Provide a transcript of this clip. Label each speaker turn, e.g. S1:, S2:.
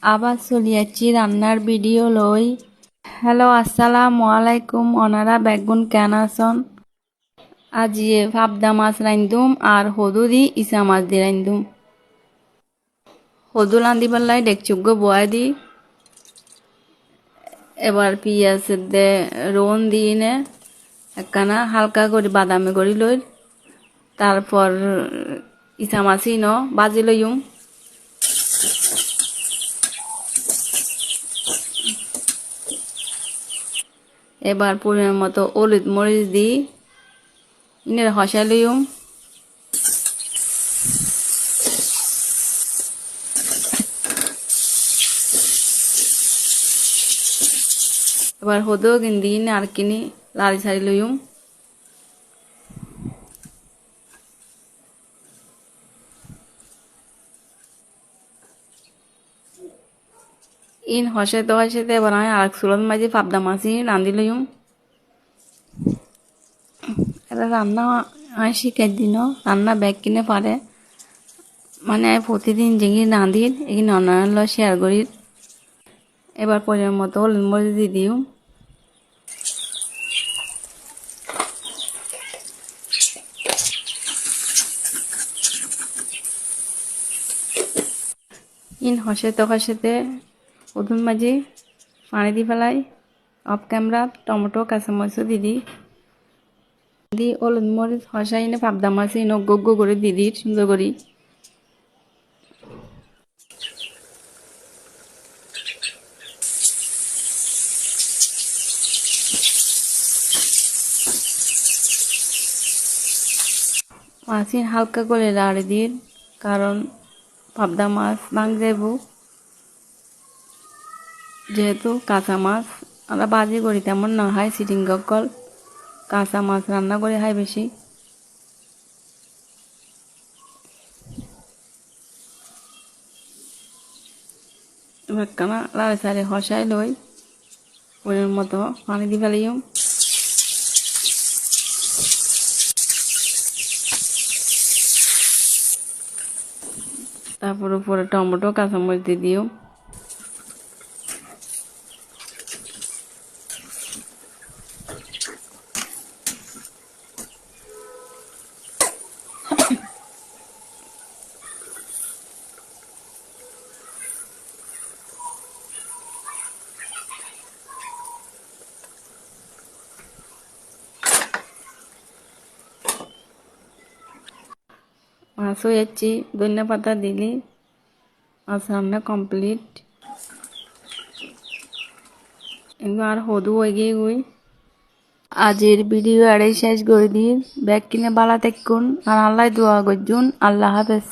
S1: আবার চলে যাচ্ছি রান্নার ভিডিও লই। হ্যালো, আসসালামু আলাইকুম। ওনারা বেগুন কেন আসন? আজিয়ে ভাবদা মাছ রান্ধুম আর হদু দি ইসা মাছ দি রান্ধুম। হদু রান্ধি পেলাই ডেকচুগ্য বয়া দি এবার পিঁয়াজ দে রোন দিয়ে নে একখানা হালকা করে বাদামি করে লই, তারপর ইসা মাছই ন বাজি লইম। এবার পরিমাণ মতো হলুদ মরিচ দিই ইনের হসা লইম। এবার হদো কিন দিন আর কিনি লাড়ি ছাড়ি লইম। ইন হসাইতে হসাইতে এবার আমি আর চুলত মাঝে পাবদা মাছি রান্ধি লইম। এটা রান্না আমি শিখাই দিন, রান্না ব্যাগ কিনে পারে মানে আমি প্রতিদিন যেগি রাঁধি এগিন অন্যান্য শেয়ার করি। এবার পরিমাণ মতো হলুদ মরিচ দিয়ে দিও। ইন হসাইতে হসাইতে ওদুন মাঝে পানি দি ফেলাই অফ ক্যামেরা টমেটো কাঁচামরিচ দিদি দি হলুদ মরিচ হসাই নে পাবদা মাছ ইনো গোগ্গ করে দিদি সুন্দর করি। মাছিন হালকা করে লাড়ি দিন, কারণ পাবদা মাছ ভাঙ যাইব। যেহেতু কাঁচা মাছ আমরা বাজি করি তেমন না হয়, সিটিং গকল কাঁচা মাছ রান্না করে হয় বেশি। এবার কানা লাড়ি সাড়ি হসাই লই পরিমাণ মতো পানি দি ফেলিম। তারপর উপরে টমেটো কাঁচামরিচ দিয়ে দিও। মাছ হয়ে যাচ্ছি, ধনিয়া পাতা দিলি মাছ রান্না কমপ্লিট। এগুলো আর হদু হয়ে গিয়ে গুই আজের ভিডিও এড়াই শেষ করে দিন। ব্যাগ কিনে বালা তেকুন আর আল্লাহ দোয়া করজুন। আল্লাহ হাফেজ।